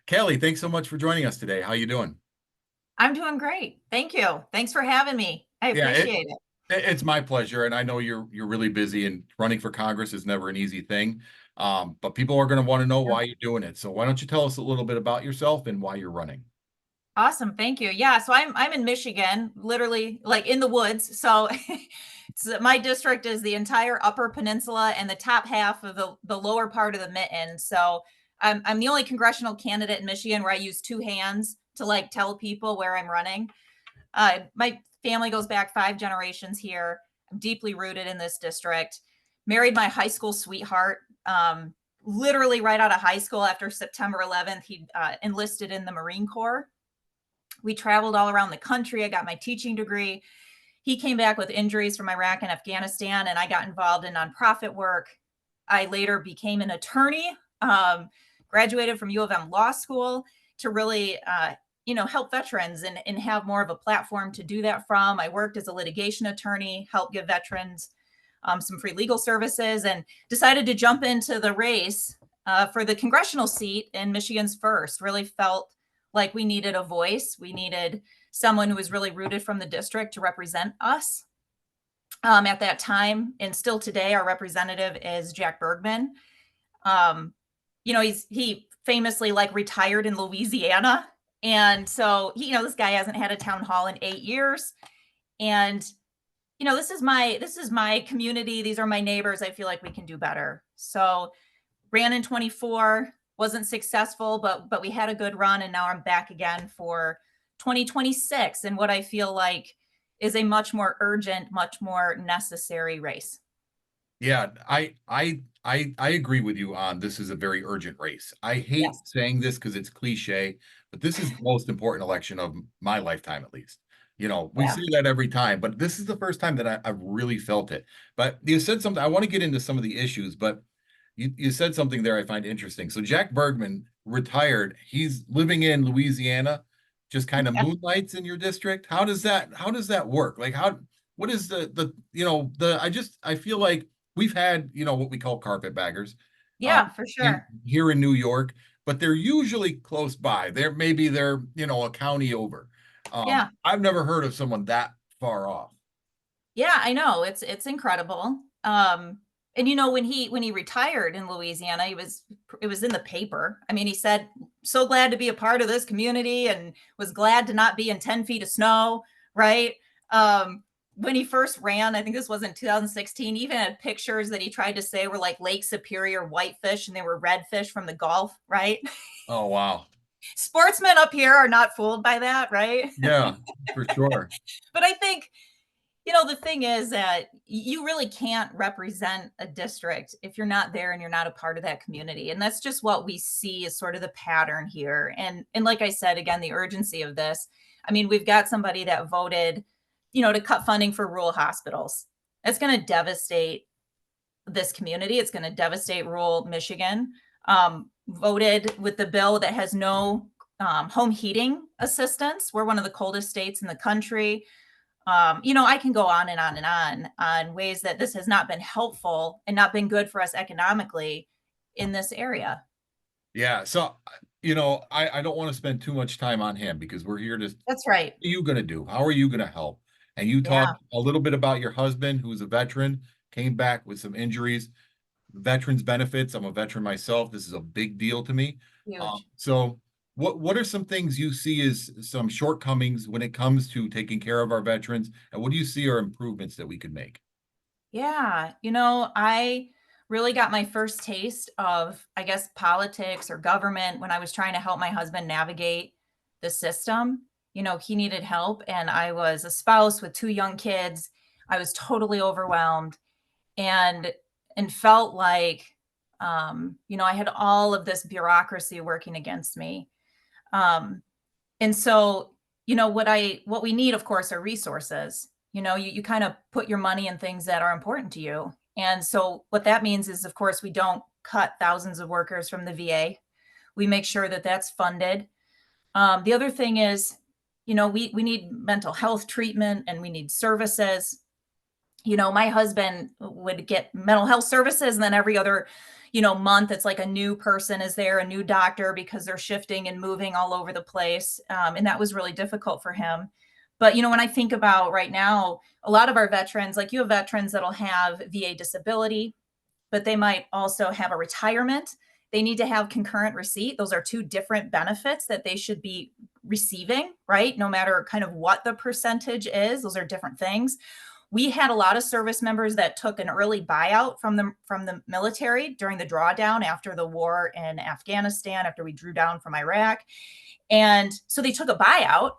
Callie, thanks so much for joining us today. How you doing? I'm doing great. Thank you. Thanks for having me. I Yeah, appreciate it. it's my pleasure, and I know you're really busy, and running for Congress is never an easy thing. But people are going to want to know Yeah. why you're doing it. So why don't you tell us a little bit about yourself and why you're running? Awesome. Thank you. Yeah. So I'm in Michigan, literally like in the woods. So my district is the entire Upper Peninsula and the top half of the lower part of the mitten. So I'm the only congressional candidate in Michigan where I use two hands to like tell people where I'm running. My family goes back 5 generations here. I'm deeply rooted in this district. Married my high school sweetheart. Literally right out of high school after September 11th, he enlisted in the Marine Corps. We traveled all around the country. I got my teaching degree. He came back with injuries from Iraq and Afghanistan, and I got involved in nonprofit work. I later became an attorney, graduated from U of M Law School to really, help veterans and have more of a platform to do that from. I worked as a litigation attorney, helped give veterans some free legal services, and decided to jump into the race for the congressional seat in Michigan's first. Really felt like we needed a voice. We needed someone who was really rooted from the district to represent us. At that time, and still today, our representative is Jack Bergman. He famously like retired in Louisiana, and so this guy hasn't had a town hall in 8 years. And this is my community. These are my neighbors. I feel like we can do better. So ran in 24, wasn't successful, but we had a good run, and now I'm back again for 2026 and what I feel like is a much more urgent, much more necessary race. Yeah, I agree with you on this is a very urgent race. I hate Yes. saying this because it's cliche, but this is the most important election of my lifetime, at least. We Yeah. say that every time, but this is the first time that I've really felt it. But you said something, I want to get into some of the issues, but you said something there I find interesting. So Jack Bergman retired. He's living in Louisiana, just kind of Yeah. moonlights in your district. How does that work? Like what is I feel like we've had, what we call carpetbaggers, Yeah, for in sure. here in New York, but they're usually close by. They're a county over. Yeah. I've never heard of someone that far off. Yeah, I know. It's incredible. And when he retired in Louisiana, it was in the paper. I mean, he said, "So glad to be a part of this community," and was glad to not be in 10 feet of snow, right? When he first ran, I think this was in 2016, he even had pictures that he tried to say were like Lake Superior whitefish, and they were redfish from the Gulf, right? Oh, wow. Sportsmen up here are not fooled by that, right? Yeah, for sure. But I think the thing is that you really can't represent a district if you're not there and you're not a part of that community. And that's just what we see as sort of the pattern here. And like I said, again, the urgency of this. I mean, we've got somebody that voted, to cut funding for rural hospitals. It's going to devastate this community. It's going to devastate rural Michigan. Voted with the bill that has no home heating assistance. We're one of the coldest states in the country. I can go on and on and on ways that this has not been helpful and not been good for us economically in this area. Yeah. So, I don't want to spend too much time on him because we're here to, what That's right. are you going to do? How are you going to help? And you Yeah. talked a little bit about your husband, who's a veteran, came back with some injuries, veterans benefits. I'm a veteran myself. This is a big deal to me. Huge. So what are some things you see as some shortcomings when it comes to taking care of our veterans? And what do you see are improvements that we could make? Yeah. I really got my first taste of, I guess, politics or government when I was trying to help my husband navigate the system. He needed help, and I was a spouse with two young kids. I was totally overwhelmed and felt like I had all of this bureaucracy working against me. Um, and so, what we need, of course, are resources. You kind of put your money in things that are important to you. And so what that means is, of course, we don't cut thousands of workers from the VA. We make sure that that's funded. The other thing is, we need mental health treatment and we need services. My husband would get mental health services, and then every other month, it's like a new person is there, a new doctor, because they're shifting and moving all over the place. And that was really difficult for him. But, when I think about right now, a lot of our veterans, like you have veterans that'll have VA disability, but they might also have a retirement. They need to have concurrent receipt. Those are two different benefits that they should be receiving, right? No matter kind of what the percentage is, those are different things. We had a lot of service members that took an early buyout from the military during the drawdown after the war in Afghanistan, after we drew down from Iraq. And so they took a buyout,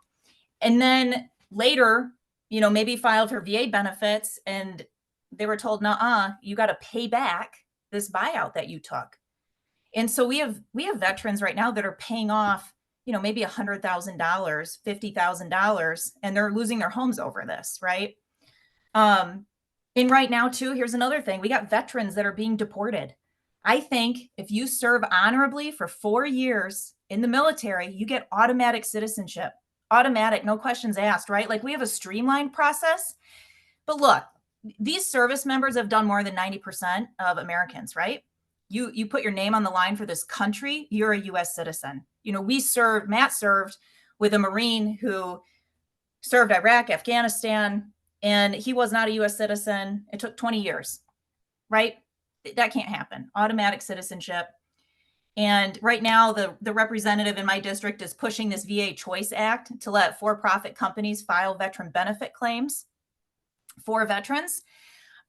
and then later, maybe filed for VA benefits, and they were told, "Nah, you got to pay back this buyout that you took." And so we have veterans right now that are paying off, maybe $100,000, $50,000, and they're losing their homes over this, right? Um, and right now, too, here's another thing: we got veterans that are being deported. I think if you serve honorably for 4 years in the military, you get automatic citizenship. Automatic, no questions asked, right? Like, we have a streamlined process. But look, these service members have done more than 90% of Americans, right? You put your name on the line for this country, you're a US citizen. Matt served with a Marine who served Iraq, Afghanistan, and he was not a US citizen. It took 20 years, right? That can't happen. Automatic citizenship. And right now, the representative in my district is pushing this VA Choice Act to let for-profit companies file veteran benefit claims for veterans.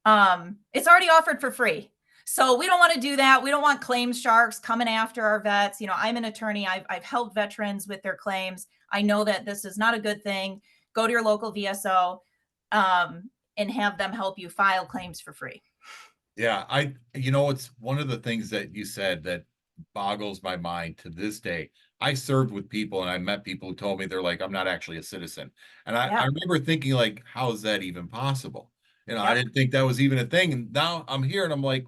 It's already offered for free. So we don't want to do that. We don't want claims sharks coming after our vets. I'm an attorney. I've helped veterans with their claims. I know that this is not a good thing. Go to your local VSO and have them help you file claims for free. Yeah, it's one of the things that you said that boggles my mind to this day. I served with people and I met people who told me they're like, I'm not actually a citizen. And I Yeah. remember thinking, like, how is that even possible? I Yep. didn't think that was even a thing. And now I'm here and I'm like,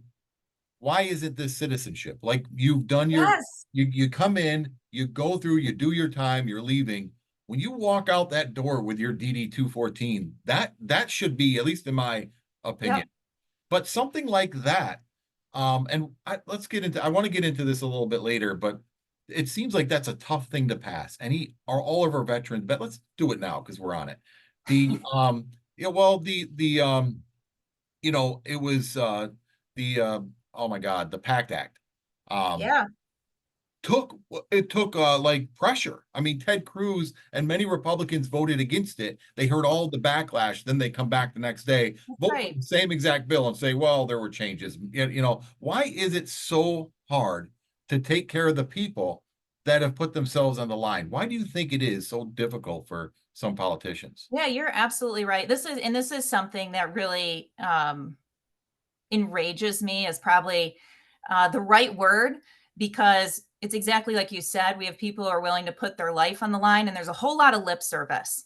why isn't this citizenship? Like, you've done Yes. you come in, you go through, you do your time, you're leaving. When you walk out that door with your DD 214, that should be, at least in my opinion. Yep. But something like that, I want to get into this a little bit later, but it seems like that's a tough thing to pass. Are all of our veterans, but let's do it now because we're on it. The yeah, well, it was the oh my God, the PACT Act. Um, Yeah. took like pressure. I mean, Ted Cruz and many Republicans voted against it. They heard all the backlash. Then they come back the next day, That's vote for right. the same exact bill and say, well, there were changes. Why is it so hard to take care of the people that have put themselves on the line? Why do you think it is so difficult for some politicians? Yeah, you're absolutely right. This is something that really enrages me, is probably the right word, because it's exactly like you said. We have people who are willing to put their life on the line, and there's a whole lot of lip service,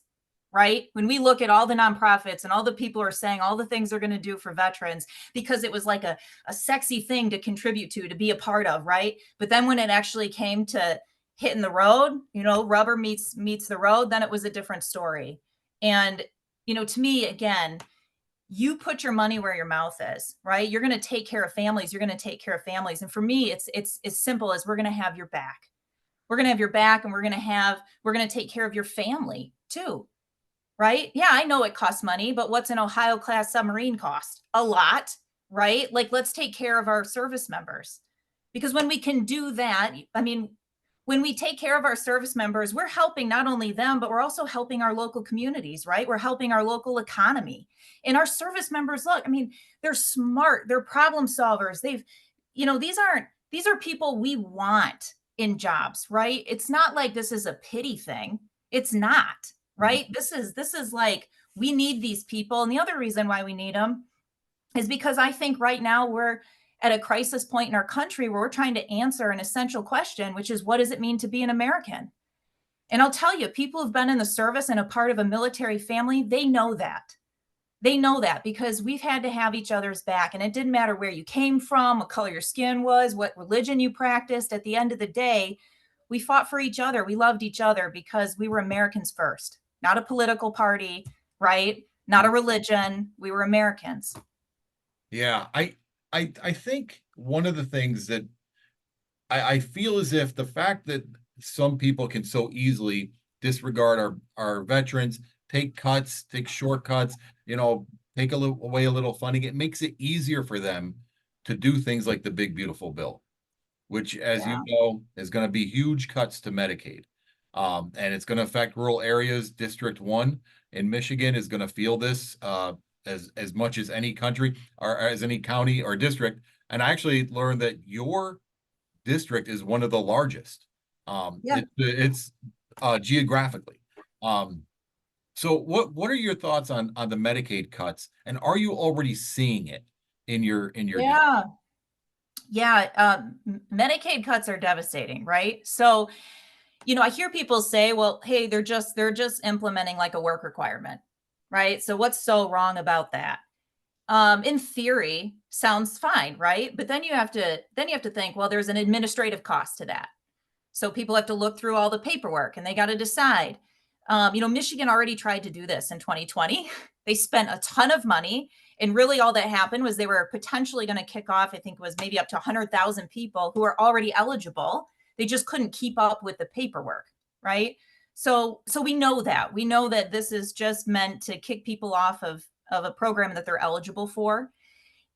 right? When we look at all the nonprofits and all the people who are saying all the things they're going to do for veterans because it was like a sexy thing to contribute to be a part of, right? But then when it actually came to hitting the road, rubber meets the road, then it was a different story. And to me, again, you put your money where your mouth is, right? You're going to take care of families. You're going to take care of families. And for me, it's as simple as we're going to have your back. We're going to have your back, and we're going to take care of your family too, right? Yeah, I know it costs money, but what's an Ohio class submarine cost? A lot, right? Like, let's take care of our service members. Because when we can do that, I mean, when we take care of our service members, we're helping not only them, but we're also helping our local communities, right? We're helping our local economy. And our service members, look, I mean, they're smart, they're problem solvers. These are people we want in jobs, right? It's not like this is a pity thing. It's not, Mhm. right? This is like, we need these people. And the other reason why we need them is because I think right now we're at a crisis point in our country where we're trying to answer an essential question, which is, what does it mean to be an American? And I'll tell you, people who've been in the service and a part of a military family, they know that. They know that because we've had to have each other's back. And it didn't matter where you came from, what color your skin was, what religion you practiced. At the end of the day, we fought for each other. We loved each other because we were Americans first, not a political party, right? Not a religion. We were Americans. Yeah, I think one of the things that I feel as if the fact that some people can so easily disregard our veterans, take cuts, take shortcuts, take a little away a little funding, it makes it easier for them to do things like the big beautiful bill, which, as you Yeah. know, is going to be huge cuts to Medicaid. And it's going to affect rural areas. District 1 in Michigan is going to feel this as much as any country or as any county or district. And I actually learned that your district is one of the largest. Yeah. It's geographically. Um, so what are your thoughts on the Medicaid cuts, and are you already seeing it in your district? Yeah. Yeah. Medicaid cuts are devastating, right? So, I hear people say, well, hey, they're just implementing like a work requirement, right? So what's so wrong about that? In theory, sounds fine, right? But then you have to think, well, there's an administrative cost to that. So people have to look through all the paperwork and they got to decide. Michigan already tried to do this in 2020. They spent a ton of money. And really, all that happened was they were potentially going to kick off, I think it was maybe up to 100,000 people who are already eligible. They just couldn't keep up with the paperwork, right? So we know that this is just meant to kick people off of a program that they're eligible for,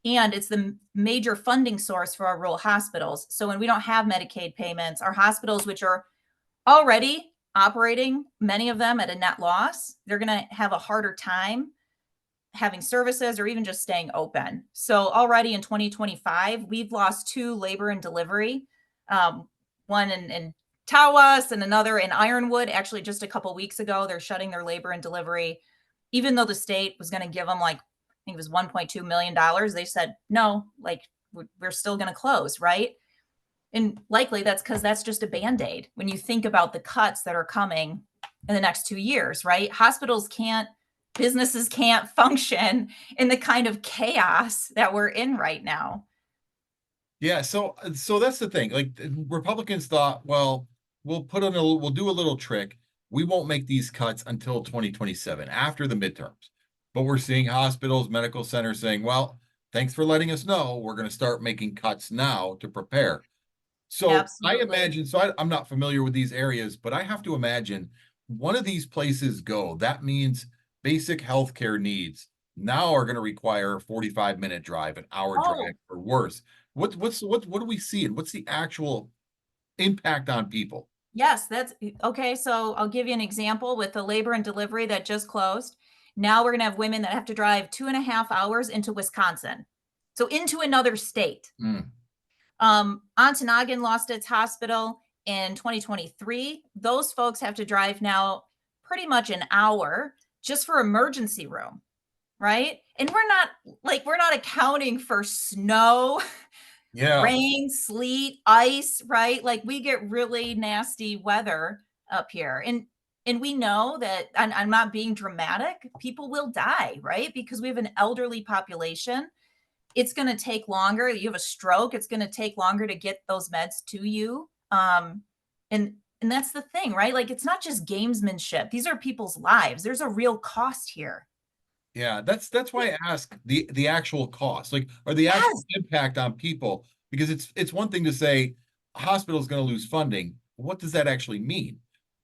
and it's the major funding source for our rural hospitals. So when we don't have Medicaid payments, our hospitals, which are already operating, many of them at a net loss, they're going to have a harder time having services or even just staying open. So already in 2025, we've lost two labor and delivery, one in Tawas and another in Ironwood. Actually, just a couple weeks ago, they're shutting their labor and delivery, even though the state was going to give them like, I think it was $1.2 million. They said, no, like we're still going to close, right? And likely that's because that's just a band-aid when you think about the cuts that are coming in the next 2 years, right? Businesses can't function in the kind of chaos that we're in right now. Yeah, so that's the thing. Like Republicans thought, well, we'll do a little trick. We won't make these cuts until 2027 after the midterms. But we're seeing hospitals, medical centers saying, well, thanks for letting us know. We're going to start making cuts now to prepare. So I Absolutely. imagine, I'm not familiar with these areas, but I have to imagine one of these places go. That means basic healthcare needs now are going to require a 45-minute drive, an hour drive, Oh, or worse. What do we see, and what's the actual impact on people? yes, that's okay. So I'll give you an example with the labor and delivery that just closed. Now we're going to have women that have to drive 2.5 hours into Wisconsin. So into another state. Mm, Ontonagon lost its hospital in 2023. Those folks have to drive now pretty much an hour just for emergency room, right? And we're not accounting for snow, yeah, rain, sleet, ice, right? Like we get really nasty weather up here. And we know that, and I'm not being dramatic, people will die, right? Because we have an elderly population. It's going to take longer. You have a stroke, it's going to take longer to get those meds to you. And that's the thing, right? Like it's not just gamesmanship. These are people's lives. There's a real cost here. yeah. That's why I ask the actual cost, like, or the actual Yes. impact on people, because it's one thing to say a hospital is going to lose funding. What does that actually mean?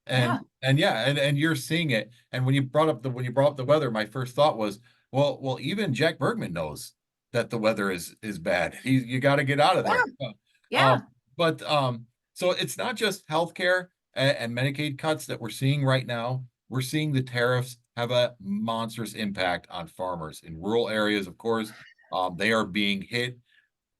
Yeah. And yeah, and you're seeing it. And when you brought up the weather, my first thought was, well, even Jack Bergman knows that the weather is bad. You got to get out of Yeah. there. Yeah. But so it's not just healthcare and Medicaid cuts that we're seeing right now. We're seeing the tariffs have a monstrous impact on farmers in rural areas. Of course, they are being hit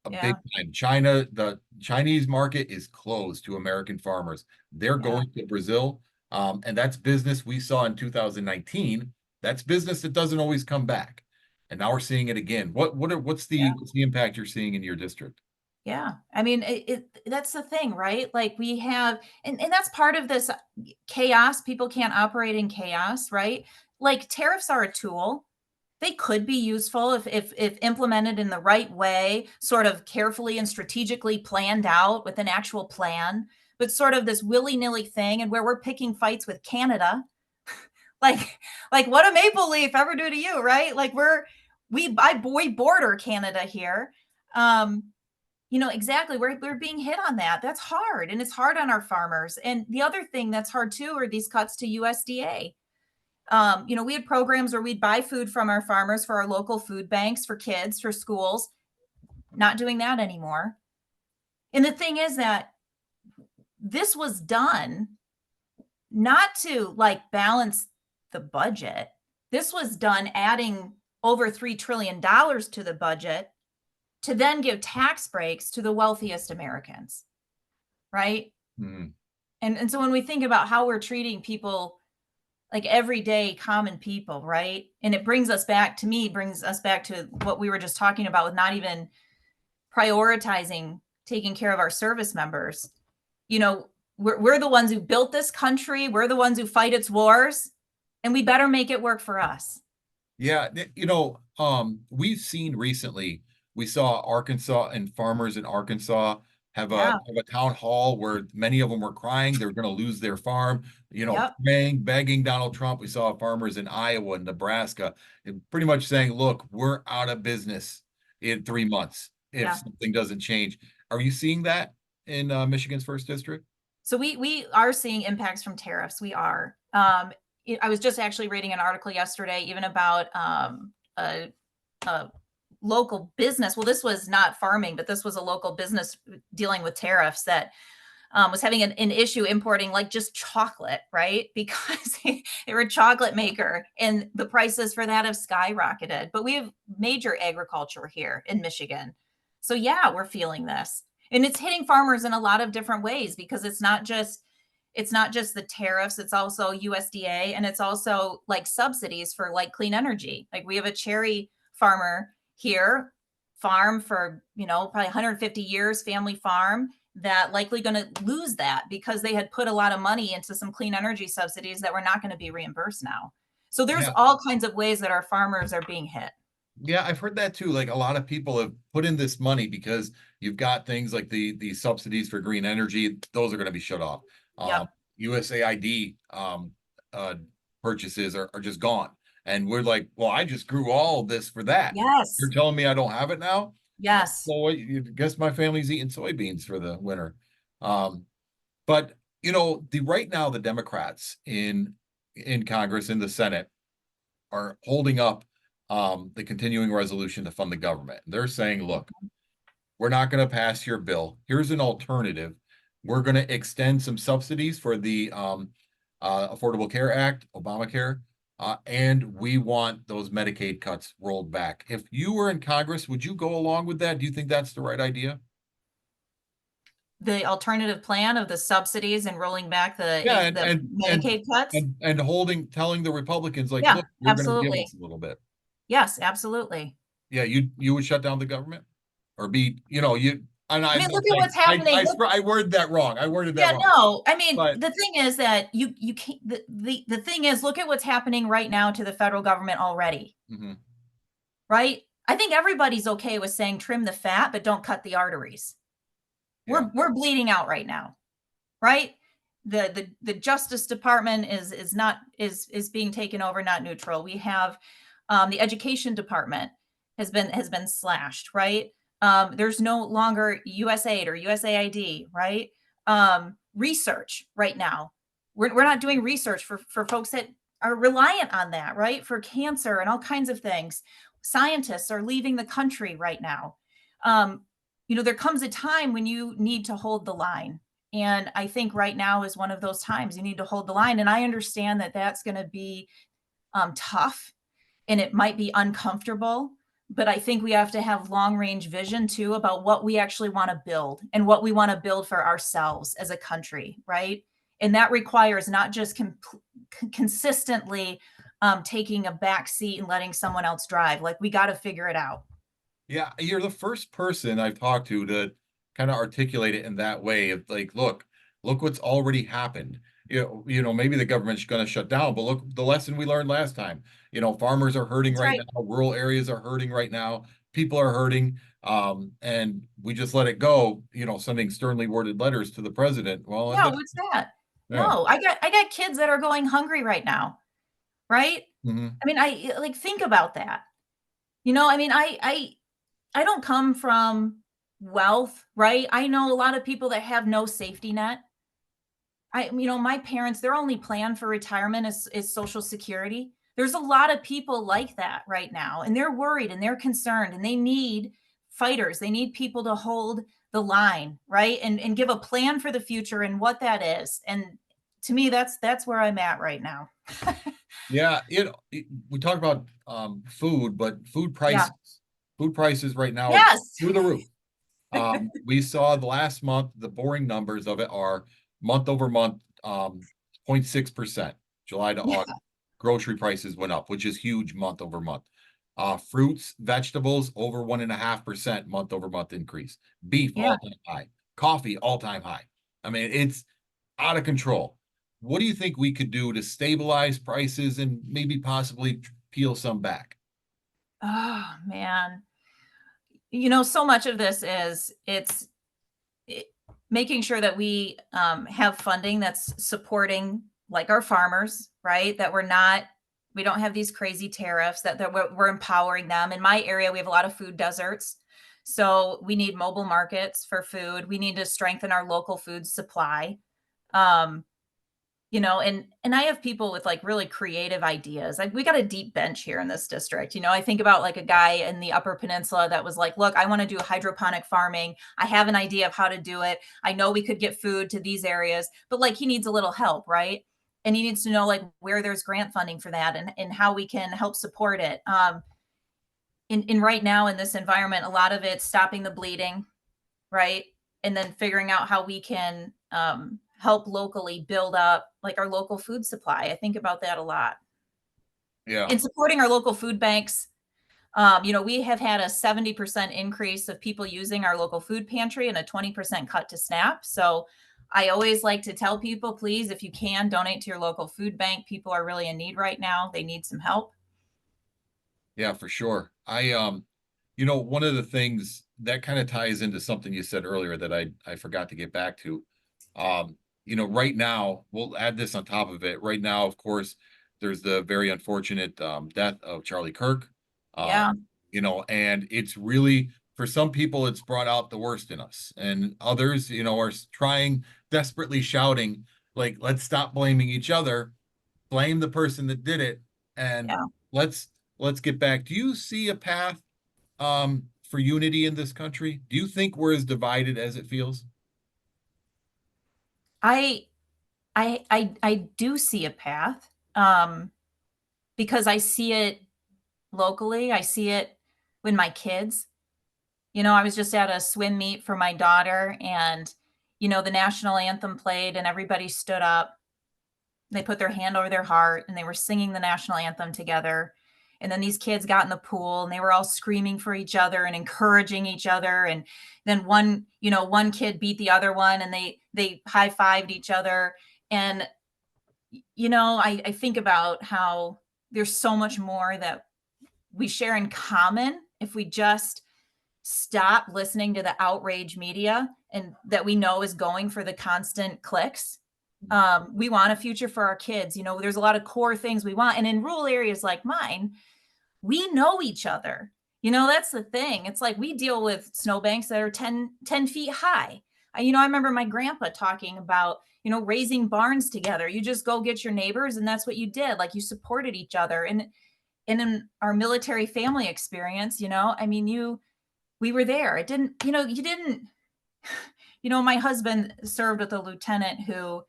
a big Yeah. time. The Chinese market is closed to American farmers. They're Yeah. going to Brazil, and that's business we saw in 2019. That's business that doesn't always come back, and now we're seeing it again. What's the impact you're seeing in your district? Yeah. I mean, that's the thing, right? Like we have, and that's part of this chaos. People can't operate in chaos, right? Like tariffs are a tool. They could be useful if implemented in the right way, sort of carefully and strategically planned out with an actual plan, but sort of this willy-nilly thing and where we're picking fights with Canada. Like like what a maple leaf ever do to you, right? Like we border Canada here. Exactly. We're being hit on that. That's hard. And it's hard on our farmers. And the other thing that's hard too are these cuts to USDA. We had programs where we'd buy food from our farmers for our local food banks, for kids, for schools. Not doing that anymore. And the thing is that this was done not to like balance the budget. This was done adding over $3 trillion to the budget to then give tax breaks to the wealthiest Americans, right? Mhm. And so when we think about how we're treating people, like everyday common people, right? And it brings us back to what we were just talking about with not even prioritizing taking care of our service members. You know, we're the ones who built this country. We're the ones who fight its wars, and we better make it work for us. Yeah, we've seen recently, we saw Arkansas and farmers in Arkansas Yeah. have a town hall where many of them were crying they're going to lose their farm, Yep. praying, begging Donald Trump. We saw farmers in Iowa and Nebraska and pretty much saying, look, we're out of business in 3 months if Yeah. something doesn't change. Are you seeing that in Michigan's first district? So we are seeing impacts from tariffs. We are. I was just actually reading an article yesterday, even about a local business. Well, this was not farming, but this was a local business dealing with tariffs that was having an issue importing like just chocolate, right? Because they were a chocolate maker and the prices for that have skyrocketed. But we have major agriculture here in Michigan. So yeah, we're feeling this. And it's hitting farmers in a lot of different ways because it's not just the tariffs, it's also USDA and it's also like subsidies for like clean energy. Like we have a cherry farmer here, farm for, probably 150 years, family farm that likely going to lose that because they had put a lot of money into some clean energy subsidies that were not going to be reimbursed now. So there's Yeah. all kinds of ways that our farmers are being hit. Yeah, I've heard that too. Like a lot of people have put in this money because you've got things like the subsidies for green energy; those are going to be shut off. Um, Yep. USAID uh, purchases are just gone, and we're like, well, I just grew all this for that. You're Yes. telling me I don't have it now? Yes. Well, you guess my family's eating soybeans for the winter. Um, but the right now the Democrats in Congress in the Senate are holding up the continuing resolution to fund the government. They're saying, look, we're not going to pass your bill. Here's an alternative. We're going to extend some subsidies for the Affordable Care Act, Obamacare, and we want those Medicaid cuts rolled back. If you were in Congress, would you go along with that? Do you think that's the right idea? The alternative plan of the subsidies and rolling back Yeah, the Medicaid cuts. and telling the Republicans like, Yeah, look, you're going to give absolutely. us a little bit. Yes, absolutely. Yeah, you would shut down the government or be, you and I mean, look at what's happening. Look, I worded that wrong. I worded that yeah, wrong. no. I mean, But the thing is that you can't the thing is, look at what's happening right now to the federal government already, mhm, right? I think everybody's okay with saying trim the fat, but don't cut the arteries. yeah, We're bleeding out right now, right? The Justice Department is being taken over, not neutral. We have the Education Department has been slashed, right? There's no longer USAID or USAID, right? Research right now. We're not doing research for folks that are reliant on that, right? For cancer and all kinds of things. Scientists are leaving the country right now. Um, there comes a time when you need to hold the line. And I think right now is one of those times you need to hold the line. And I understand that that's going to be tough and it might be uncomfortable. But I think we have to have long range vision too about what we actually want to build and what we want to build for ourselves as a country, right? And that requires not just consistently taking a back seat and letting someone else drive. Like we got to figure it out. yeah. You're the first person I've talked to kind of articulate it in that way of like, look what's already happened. Maybe the government's going to shut down, but look the lesson we learned last time. Farmers are hurting That's right right. now, rural areas are hurting right now, people are hurting, and we just let it go. Sending sternly worded letters to the president. Well, Yeah, what's that? yeah. No, I got kids that are going hungry right now, right? Mhm. I mean, I like think about that. I mean, I I don't come from wealth, right? I know a lot of people that have no safety net. My parents, their only plan for retirement is Social Security. There's a lot of people like that right now, and they're worried and they're concerned, and they need fighters. They need people to hold the line, right? And give a plan for the future and what that is. And to me, that's where I'm at right now. Yeah, we talk about food, but Yeah. food prices right now are Yes. through the roof. We saw the last month, the boring numbers of it are month over month, 0.6%, July to Yeah. August. Grocery prices went up, which is huge month over month. Fruits, vegetables, over 1.5% month over month increase. Beef Yeah. all time high. Coffee all time high. I mean, it's out of control. What do you think we could do to stabilize prices and maybe possibly peel some back? Oh man. So much of this is it, making sure that we have funding that's supporting like our farmers, right? That we don't have these crazy tariffs, that we're empowering them. In my area, we have a lot of food deserts. So we need mobile markets for food. We need to strengthen our local food supply. Um, and I have people with like really creative ideas. Like we got a deep bench here in this district. I think about like a guy in the Upper Peninsula that was like, look, I want to do hydroponic farming. I have an idea of how to do it. I know we could get food to these areas, but like he needs a little help, right? And he needs to know like where there's grant funding for that, and how we can help support it. In right now in this environment, a lot of it's stopping the bleeding, right? And then figuring out how we can help locally build up like our local food supply. I think about that a lot. Yeah. In supporting our local food banks, we have had a 70% increase of people using our local food pantry and a 20% cut to SNAP. So I always like to tell people, please, if you can, donate to your local food bank. People are really in need right now. They need some help. Yeah, for sure. One of the things that kind of ties into something you said earlier that I forgot to get back to. Right now, we'll add this on top of it. Right now, of course, there's the very unfortunate death of Charlie Kirk. Yeah. And it's really for some people, it's brought out the worst in us, and others, are trying desperately shouting like, "Let's stop blaming each other, blame the person that did it, and Yeah. let's let's get back." Do you see a path for unity in this country? Do you think we're as divided as it feels? I I do see a path. Because I see it locally. I see it when my kids. I was just at a swim meet for my daughter, and the national anthem played and everybody stood up. They put their hand over their heart and they were singing the national anthem together. And then these kids got in the pool and they were all screaming for each other and encouraging each other. And then one kid beat the other one, and they high-fived each other. And I think about how there's so much more that we share in common if we just stop listening to the outrage media and that we know is going for the constant clicks. We want a future for our kids. There's a lot of core things we want. And in rural areas like mine, we know each other. That's the thing. It's like we deal with snowbanks that are 10 feet high. I remember my grandpa talking about, raising barns together. You just go get your neighbors, and that's what you did. Like you supported each other. And in our military family experience, we were there. It didn't, you didn't, my husband served with a lieutenant who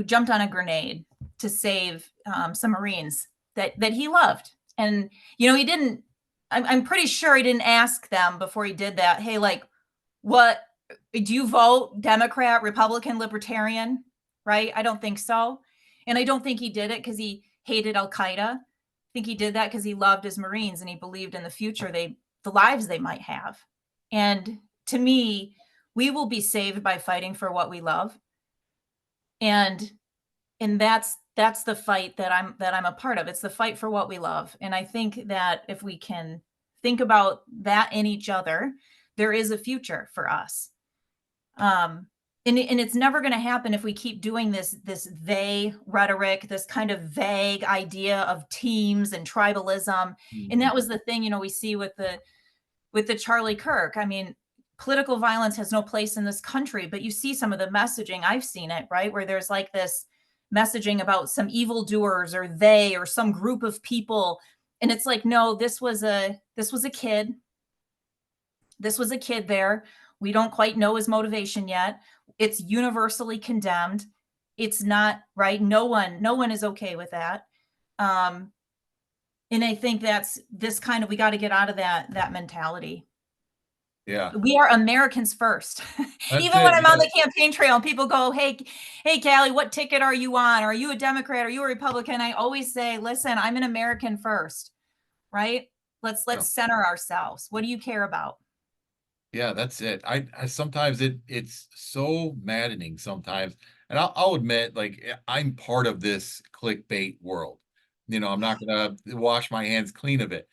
jumped on a grenade to save some Marines that he loved. And, he didn't, I'm pretty sure he didn't ask them before he did that, hey, like, what, do you vote Democrat, Republican, Libertarian? Right? I don't think so. And I don't think he did it because he hated Al Qaeda. I think he did that because he loved his Marines and he believed in the future, the lives they might have. And to me, we will be saved by fighting for what we love. And that's the fight that I'm a part of. It's the fight for what we love. And I think that if we can think about that in each other, there is a future for us. And it's never going to happen if we keep doing this they rhetoric, this kind of vague idea of teams and tribalism. And Mhm. that was the thing, we see with with the Charlie Kirk. I mean, political violence has no place in this country, but you see some of the messaging. I've seen it, right? Where there's like this messaging about some evildoers or they or some group of people. And it's like, no, this was a kid. This was a kid there. We don't quite know his motivation yet. It's universally condemned. It's not right. No one is okay with that. Um, and I think that's this kind of, we got to get out of that mentality. Yeah, We are Americans first. that's Even when it. I'm on Yeah. the campaign trail and people go, hey, Callie, what ticket are you on? Are you a Democrat? Are you a Republican? I always say, listen, I'm an American first, right? Yeah. Let's center ourselves. What do you care about? Yeah, that's it. I sometimes it's so maddening sometimes. And I'll admit, like I'm part of this clickbait world. I'm not gonna wash my hands clean of it.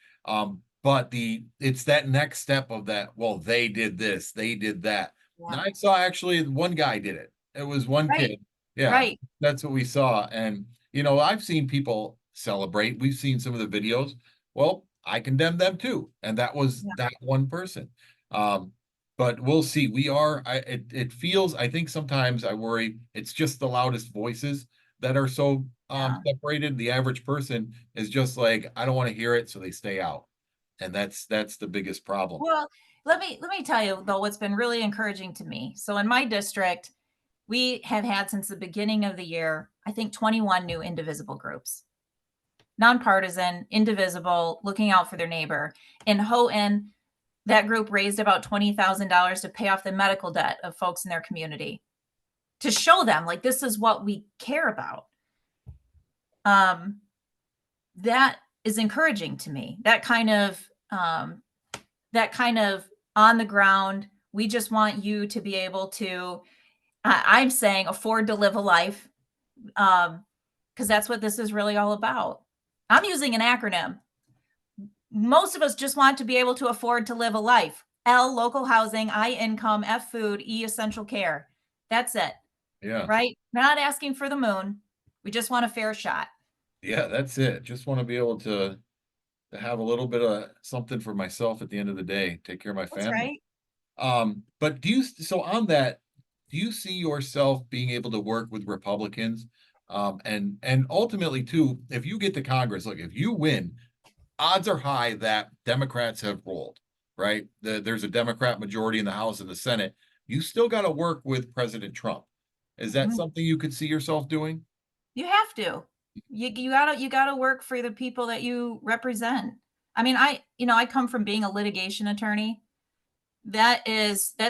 But it's that next step of that, well, they did this, they did that. Yeah. Now I saw actually one guy did it. It was one Right. kid. Yeah, Right. that's what we saw. And I've seen people celebrate. We've seen some of the videos. Well, I condemn them too. And that was Yeah. that one person. Um, but we'll see. It feels, I think sometimes I worry it's just the loudest voices that are so Yeah. separated. The average person is just like, I don't want to hear it, so they stay out. And that's the biggest problem. Well, let me tell you though what's been really encouraging to me. So in my district, we have had since the beginning of the year, I think 21 new indivisible groups. Nonpartisan, indivisible, looking out for their neighbor. In Houghton, that group raised about $20,000 to pay off the medical debt of folks in their community to show them like this is what we care about. That is encouraging to me. That kind of on the ground. We just want you to be able to. I'm saying afford to live a life, because that's what this is really all about. I'm using an acronym. Most of us just want to be able to afford to live a life. L, local housing, I, income, F, food, E, essential care. That's it, Yeah. right? We're not asking for the moon. We just want a fair shot. Yeah, that's it. Just want to be able to have a little bit of something for myself at the end of the day, take care of my That's family. right. But so on that, do you see yourself being able to work with Republicans? And ultimately too, if you get to Congress, look, if you win, odds are high that Democrats have rolled, right? There's a Democrat majority in the House and the Senate. You still got to work with President Trump. Is that Mhm. something you could see yourself doing? You have to. You gotta work for the people that you represent. I mean, I come from being a litigation attorney. That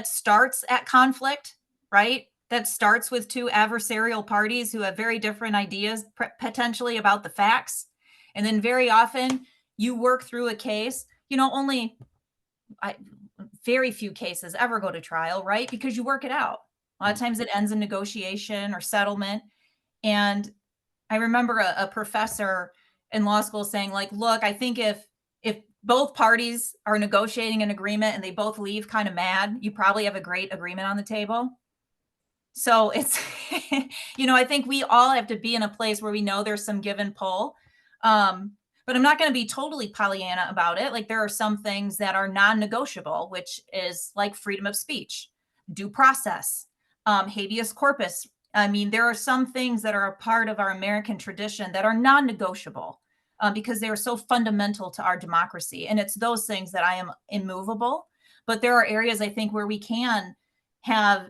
starts at conflict, right? That starts with two adversarial parties who have very different ideas potentially about the facts. And then very often you work through a case, only I, very few cases ever go to trial, right? Because you work it out. A lot of times it ends in negotiation or settlement. And I remember a professor in law school saying, like, look, I think if both parties are negotiating an agreement and they both leave kind of mad, you probably have a great agreement on the table. So it's, I think we all have to be in a place where we know there's some give and pull. But I'm not going to be totally Pollyanna about it. Like there are some things that are non-negotiable, which is like freedom of speech, due process, habeas corpus. I mean, there are some things that are a part of our American tradition that are non-negotiable, because they are so fundamental to our democracy. And it's those things that I am immovable. But there are areas I think where we can have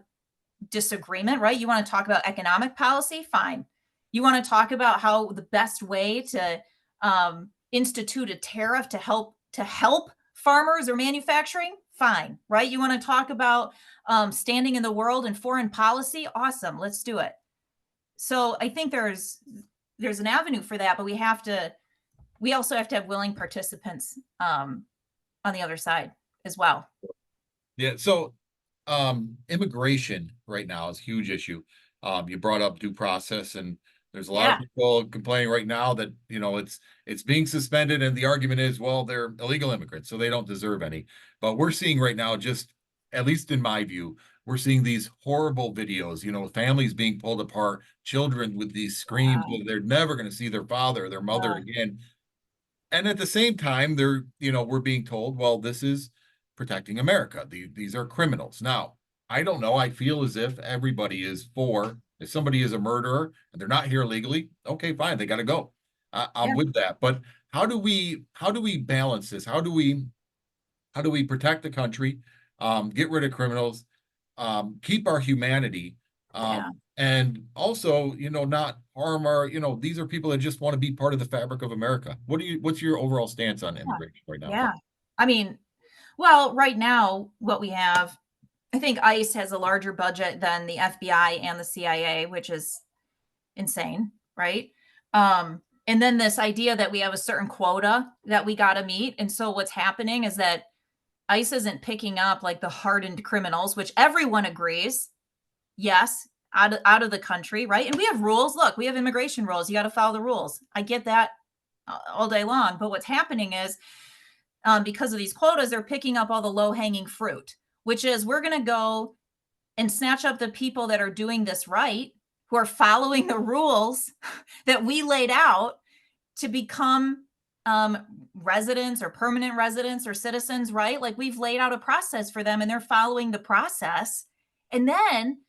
disagreement, right? You want to talk about economic policy? Fine. You want to talk about how the best way to institute a tariff to help farmers or manufacturing? Fine, right? You want to talk about standing in the world and foreign policy? Awesome, let's do it. So I think there's an avenue for that, but we also have to have willing participants on the other side as well. Yeah. So immigration right now is a huge issue. You brought up due process, and there's a lot of Yeah. people complaining right now that it's being suspended, and the argument is, well, they're illegal immigrants, so they don't deserve any. But we're seeing right now, just at least in my view, we're seeing these horrible videos, families being pulled apart, children with these screams Wow. that they're never going to see their father or their mother Uh, again. And at the same time, we're being told, well, this is protecting America. These are criminals. Now, I don't know. I feel as if everybody is for, if somebody is a murderer and they're not here legally, okay, fine, they got to go. I'm Yeah. with that. But how do we balance this? How do we protect the country, get rid of criminals, keep our humanity, Yeah. and also, not harm our, these are people that just want to be part of the fabric of America. What's your overall stance on Yeah. immigration right now? Yeah. I mean, well, right now, what we have, I think ICE has a larger budget than the FBI and the CIA, which is insane, right? And then this idea that we have a certain quota that we got to meet. And so what's happening is that ICE isn't picking up like the hardened criminals, which everyone agrees, yes, out of the country, right? And we have rules. Look, we have immigration rules. You got to follow the rules. I get that all day long. But what's happening is because of these quotas, they're picking up all the low hanging fruit, which is we're going to go and snatch up the people that are doing this right, who are following the rules that we laid out to become residents or permanent residents or citizens, right? Like we've laid out a process for them and they're following the process. And then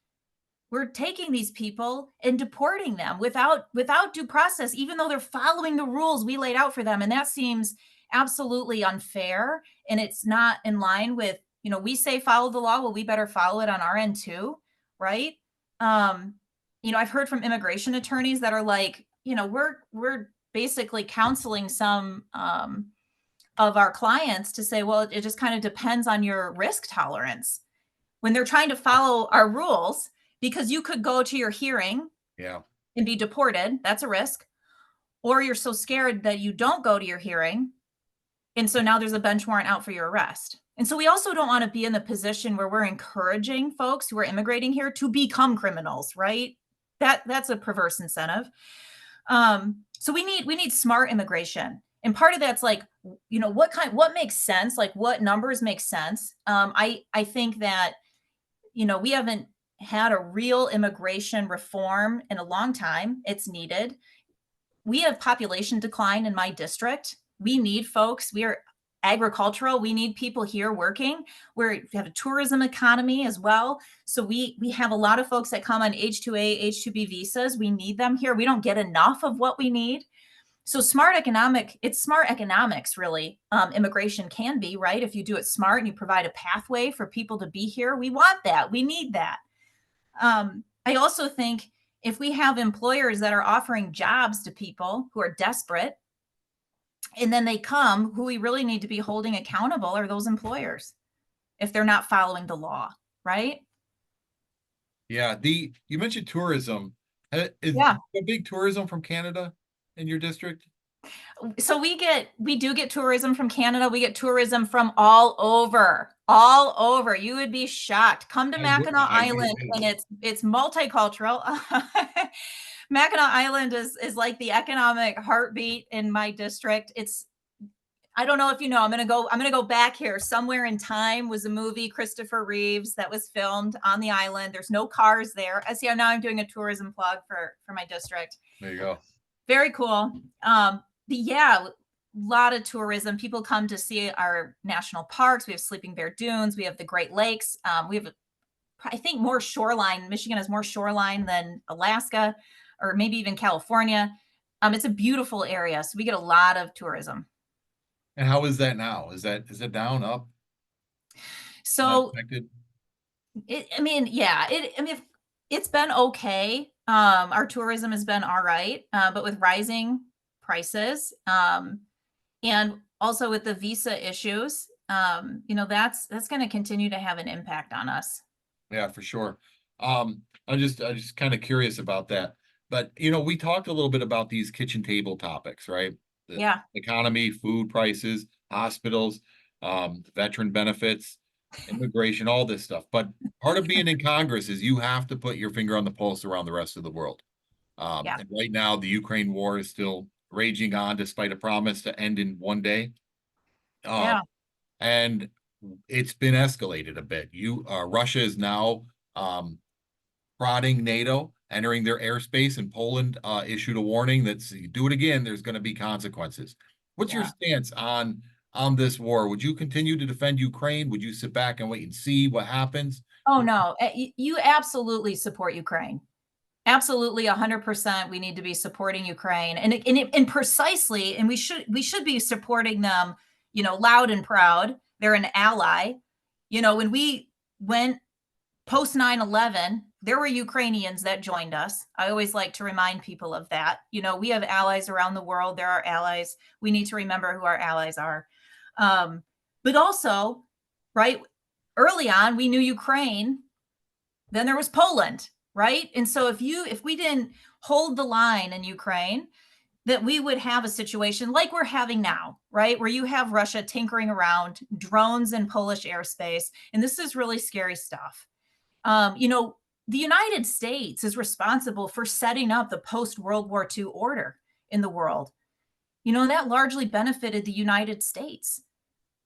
we're taking these people and deporting them without due process, even though they're following the rules we laid out for them. And that seems absolutely unfair. And it's not in line with, we say follow the law. Well, we better follow it on our end too, right? Um, I've heard from immigration attorneys that are like, we're basically counseling some of our clients to say, well, it just kind of depends on your risk tolerance when they're trying to follow our rules, because you could go to your hearing Yeah. and be deported. That's a risk. Or you're so scared that you don't go to your hearing. And so now there's a bench warrant out for your arrest. And so we also don't want to be in the position where we're encouraging folks who are immigrating here to become criminals, right? That's a perverse incentive. So we need smart immigration. And part of that's like, what makes sense? Like what numbers make sense? I think that, we haven't had a real immigration reform in a long time. It's needed. We have population decline in my district. We need folks. We are agricultural. We need people here working. We have a tourism economy as well. So we have a lot of folks that come on H-2A, H-2B visas. We need them here. We don't get enough of what we need. So it's smart economics, really. Immigration can be, right? If you do it smart and you provide a pathway for people to be here, we want that. We need that. I also think if we have employers that are offering jobs to people who are desperate and then they come, who we really need to be holding accountable are those employers if they're not following the law, right? Yeah. You mentioned tourism. Is Yeah. a big tourism from Canada in your district? So we do get tourism from Canada. We get tourism from all over. You would be shocked. Come to Mackinac I would Island too. and it's multicultural. Mackinac Island is like the economic heartbeat in my district. I don't know if you know, I'm gonna go back here. Somewhere in Time was a movie, Christopher Reeves, that was filmed on the island. There's no cars there. I see now I'm doing a tourism plug for my district. There you go. Very cool. Yeah, a lot of tourism. People come to see our national parks. We have Sleeping Bear Dunes. We have the Great Lakes. We have, I think, more shoreline. Michigan has more shoreline than Alaska, or maybe even California. It's a beautiful area, so we get a lot of tourism. And how is that now? Is it down, up, not So, affected? I mean, yeah, it's been okay. Our tourism has been all right, but with rising prices, and also with the visa issues, that's going to continue to have an impact on us. Yeah, for sure. I'm just kind of curious about that. But we talked a little bit about these kitchen table topics, right? The Yeah, economy, food prices, hospitals, veteran benefits, immigration, all this stuff. But part of being in Congress is you have to put your finger on the pulse around the rest of the world. yeah, And right now, the Ukraine war is still raging on, despite a promise to end in one day. Um, yeah, and it's been escalated a bit. Russia is now um, prodding NATO, entering their airspace, and Poland issued a warning that you do it again, there's going to be consequences. What's your yeah. stance on on this war? Would you continue to defend Ukraine? Would you sit back and wait and see what happens? Oh, no, you absolutely support Ukraine. Absolutely, 100%. We need to be supporting Ukraine, and precisely, and we should be supporting them, loud and proud. They're an ally. When we went post 9/11, there were Ukrainians that joined us. I always like to remind people of that. We have allies around the world. There are allies. We need to remember who our allies are. But also, right, early on, we knew Ukraine. Then there was Poland, right? And so if we didn't hold the line in Ukraine, that we would have a situation like we're having now, right? Where you have Russia tinkering around, drones in Polish airspace, and this is really scary stuff. The United States is responsible for setting up the post World War II order in the world. That largely benefited the United States,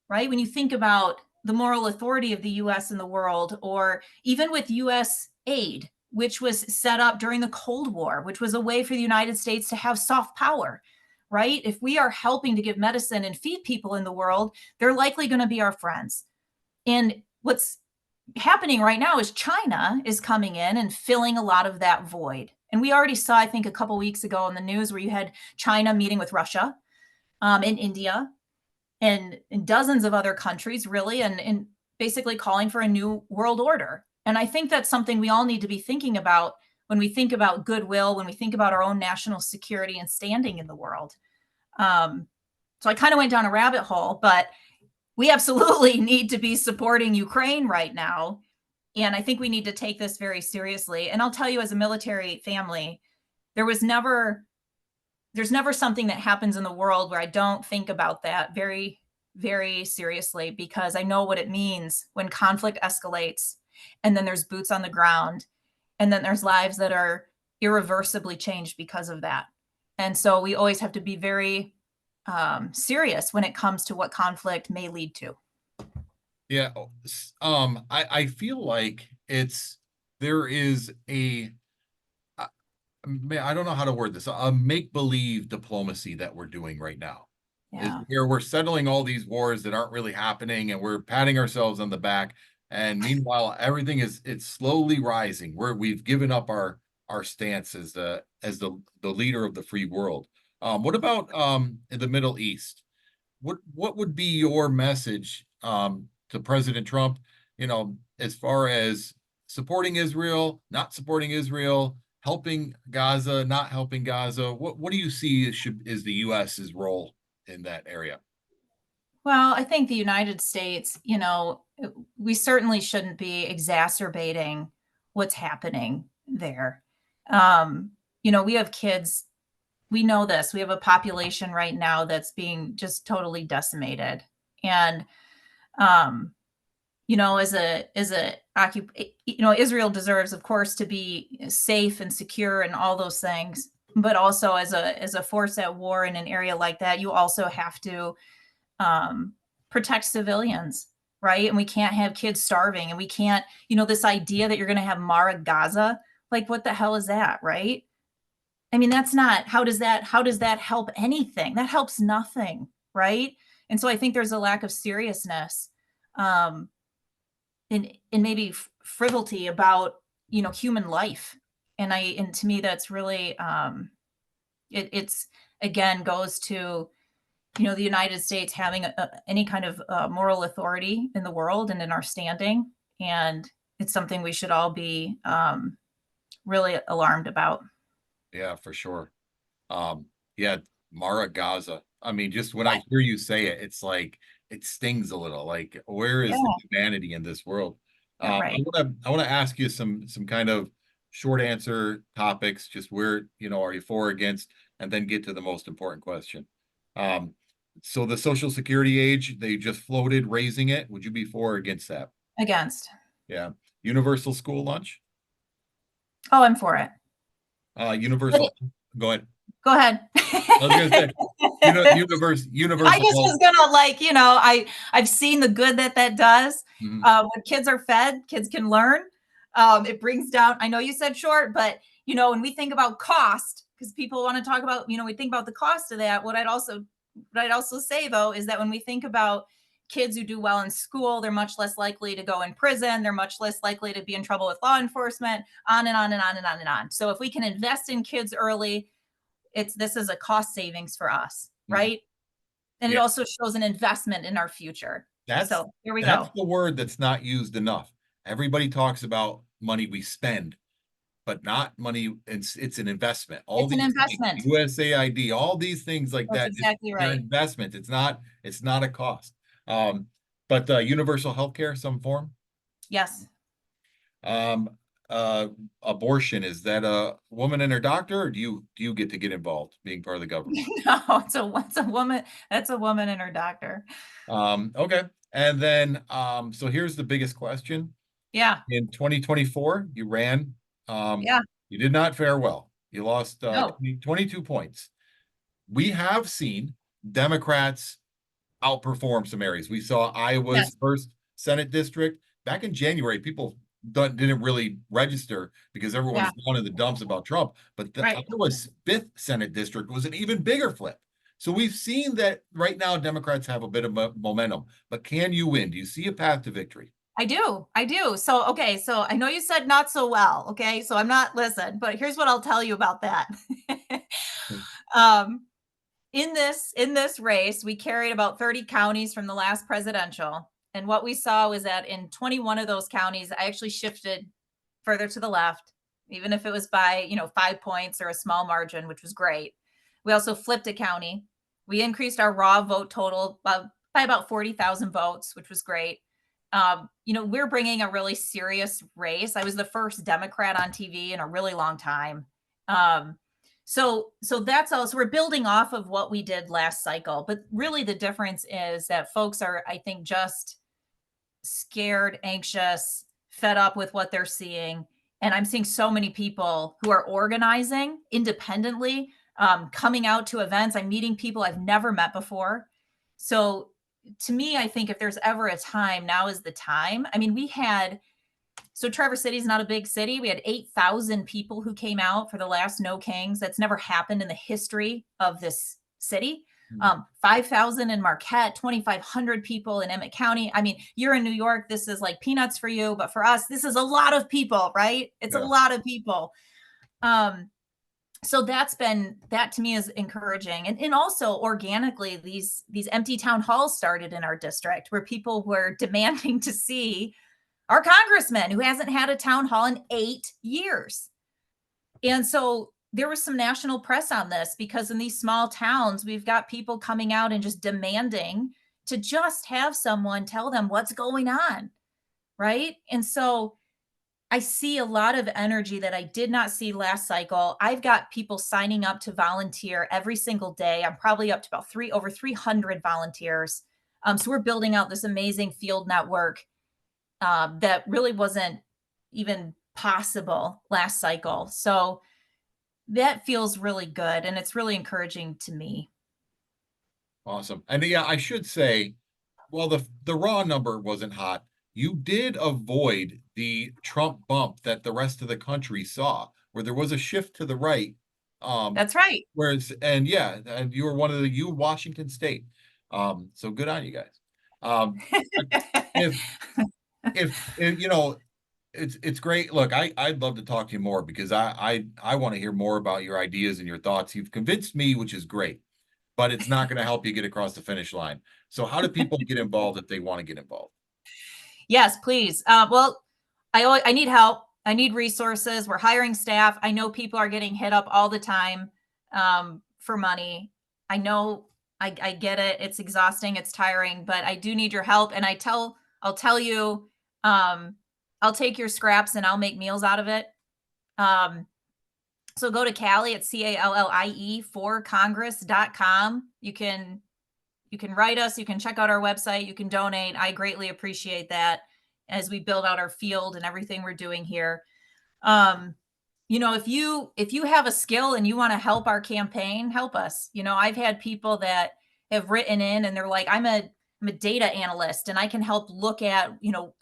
right? When you think about the moral authority of the US in the world, or even with US aid, which was set up during the Cold War, which was a way for the United States to have soft power, right? If we are helping to give medicine and feed people in the world, they're likely going to be our friends. And what's happening right now is China is coming in and filling a lot of that void. And we already saw, I think, a couple weeks ago on the news where you had China meeting with Russia, and India, and dozens of other countries, really, and basically calling for a new world order. And I think that's something we all need to be thinking about when we think about goodwill, when we think about our own national security and standing in the world. So I kind of went down a rabbit hole, but we absolutely need to be supporting Ukraine right now. And I think we need to take this very seriously. And I'll tell you, as a military family, there's never something that happens in the world where I don't think about that very, very seriously, because I know what it means when conflict escalates, and then there's boots on the ground, and then there's lives that are irreversibly changed because of that. And so we always have to be very serious when it comes to what conflict may lead to. Yeah. I feel like there is I don't know how to word this, a make-believe diplomacy that we're doing right now. Is Yeah. where we're settling all these wars that aren't really happening, and we're patting ourselves on the back. And meanwhile, everything it's slowly rising. We've given up our stance as the leader of the free world. What about in the Middle East? What would be your message to President Trump, as far as supporting Israel, not supporting Israel, helping Gaza, not helping Gaza? What do you see is the US's role in that area? Well, I think the United States, we certainly shouldn't be exacerbating what's happening there. We have kids. We know this. We have a population right now that's being just totally decimated. And Israel deserves, of course, to be safe and secure and all those things. But also, as a force at war in an area like that, you also have to protect civilians, right? And we can't have kids starving, and we can't, this idea that you're going to have Mara Gaza, like, what the hell is that, right? I mean, that's not, how does that help anything? That helps nothing, right? And so I think there's a lack of seriousness, and maybe frivolity about, human life. And to me, that's really, it's again goes to, the United States having any kind of moral authority in the world and in our standing. And it's something we should all be really alarmed about. Yeah, for sure. Yeah, Mara Gaza. I mean, just when I hear you say it, it's like it stings a little. Like, where Yeah, is the humanity in this world? yeah, right. I want to ask you some kind of short answer topics. Just where, are you for or against, and then get to the most important question. Um, so the Social Security age, they just floated raising it. Would you be for or against that? Against. Yeah. Universal school lunch. Oh, I'm for it. But Universal. Go ahead. go ahead. I was gonna say, I universal just health. was gonna, I've seen the good that does. Mhm. When kids are fed, kids can learn. It brings down. I know you said short, but when we think about cost, because people want to talk about, we think about the cost of that. What I'd also what I'd also say though is that when we think about kids who do well in school, they're much less likely to go in prison, they're much less likely to be in trouble with law enforcement, on and on and on and on and on. So if we can invest in kids early, this is a cost savings for us, Mhm. right? And it Yeah, also shows an investment in our future. that's So here we that's go. the word that's not used enough. Everybody talks about money we spend, but not money. It's an investment. All It's an these things, investment. USAID, all these things like That's that, exactly they're right. investments. It's not a cost. Um, but universal healthcare, some form. Yes. Um, uh, Abortion, is that a woman and her doctor, or do you get to get involved being part of the government? No, it's a woman. That's a woman and her doctor. Okay. And then so here's the biggest question. Yeah. In 2024, you ran. Um, Yeah. you did not fare well. You lost No. 22 points. We have seen Democrats outperform some areas. We saw Iowa's Yes. first Senate district back in January. People didn't really register because everyone Yeah. was down in the dumps about Trump. But the Right. Iowa's fifth Senate district was an even bigger flip. So we've seen that right now Democrats have a bit of momentum. But can you win? Do you see a path to victory? I do. I do. So, okay. So I know you said not so well. Okay. So I'm not, listen, but here's what I'll tell you about that. um, in this race, we carried about 30 counties from the last presidential. And what we saw was that in 21 of those counties, I actually shifted further to the left, even if it was by, 5 points or a small margin, which was great. We also flipped a county. We increased our raw vote total by about 40,000 votes, which was great. We're bringing a really serious race. I was the first Democrat on TV in a really long time. So that's all. So we're building off of what we did last cycle, but really the difference is that folks are, I think, just scared, anxious, fed up with what they're seeing. And I'm seeing so many people who are organizing independently, coming out to events. I'm meeting people I've never met before. So to me, I think if there's ever a time, now is the time. I mean, so Traverse City is not a big city. We had 8,000 people who came out for the last No Kings. That's never happened in the history of this city. 5,000 in Marquette, 2,500 people in Emmett County. I mean, you're in New York. This is like peanuts for you, but for us, this is a lot of people, right? It's a Yeah. lot of people. So that to me is encouraging. And also organically, these empty town halls started in our district where people were demanding to see our congressman who hasn't had a town hall in 8 years. And so there was some national press on this because in these small towns, we've got people coming out and just demanding to just have someone tell them what's going on. Right. And so I see a lot of energy that I did not see last cycle. I've got people signing up to volunteer every single day. I'm probably up to about over 300 volunteers. So we're building out this amazing field network that really wasn't even possible last cycle. So that feels really good and it's really encouraging to me. Awesome. And yeah, I should say, well, the raw number wasn't hot. You did avoid the Trump bump that the rest of the country saw, where there was a shift to the right. That's right. Whereas, and yeah, and you were one of you Washington State. So good on you guys. But if if it's great. Look, I'd love to talk to you more because I want to hear more about your ideas and your thoughts. You've convinced me, which is great, but it's not going to help you get across the finish line. So how do people get involved if they want to get involved? Yes, please. Well, I need help. I need resources. We're hiring staff. I know people are getting hit up all the time for money. I know I get it. It's exhausting. It's tiring, but I do need your help. And I'll tell you, um, I'll take your scraps and I'll make meals out of it. Um, so go to Callie at CALLIE for Congress.com. You can write us, you can check out our website, you can donate. I greatly appreciate that as we build out our field and everything we're doing here. Um, if you have a skill and you want to help our campaign, help us. I've had people that have written in and they're like, I'm a data analyst and I can help look at,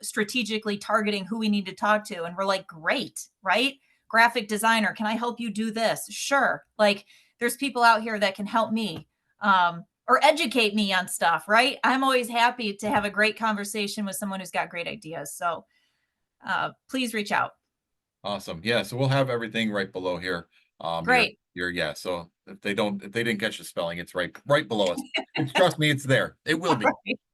strategically targeting who we need to talk to. And we're like, great, right? Graphic designer, can I help you do this? Sure. Like there's people out here that can help me. or educate me on stuff, right? I'm always happy to have a great conversation with someone who's got great ideas. So please reach out. Awesome. Yeah, so we'll have everything right below here. Great. Yeah. So if they didn't catch the spelling, it's right below us. It's trust me, it's there. It will be.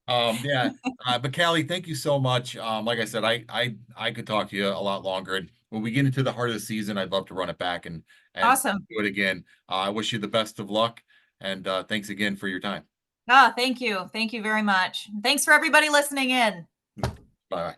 Yeah. But Callie, thank you so much. Like I said, I could talk to you a lot longer. And when we get into the heart of the season, I'd love to run it back and Awesome. do it again. I wish you the best of luck, and thanks again for your time. Thank you. Thank you very much. Thanks for everybody listening in. Bye.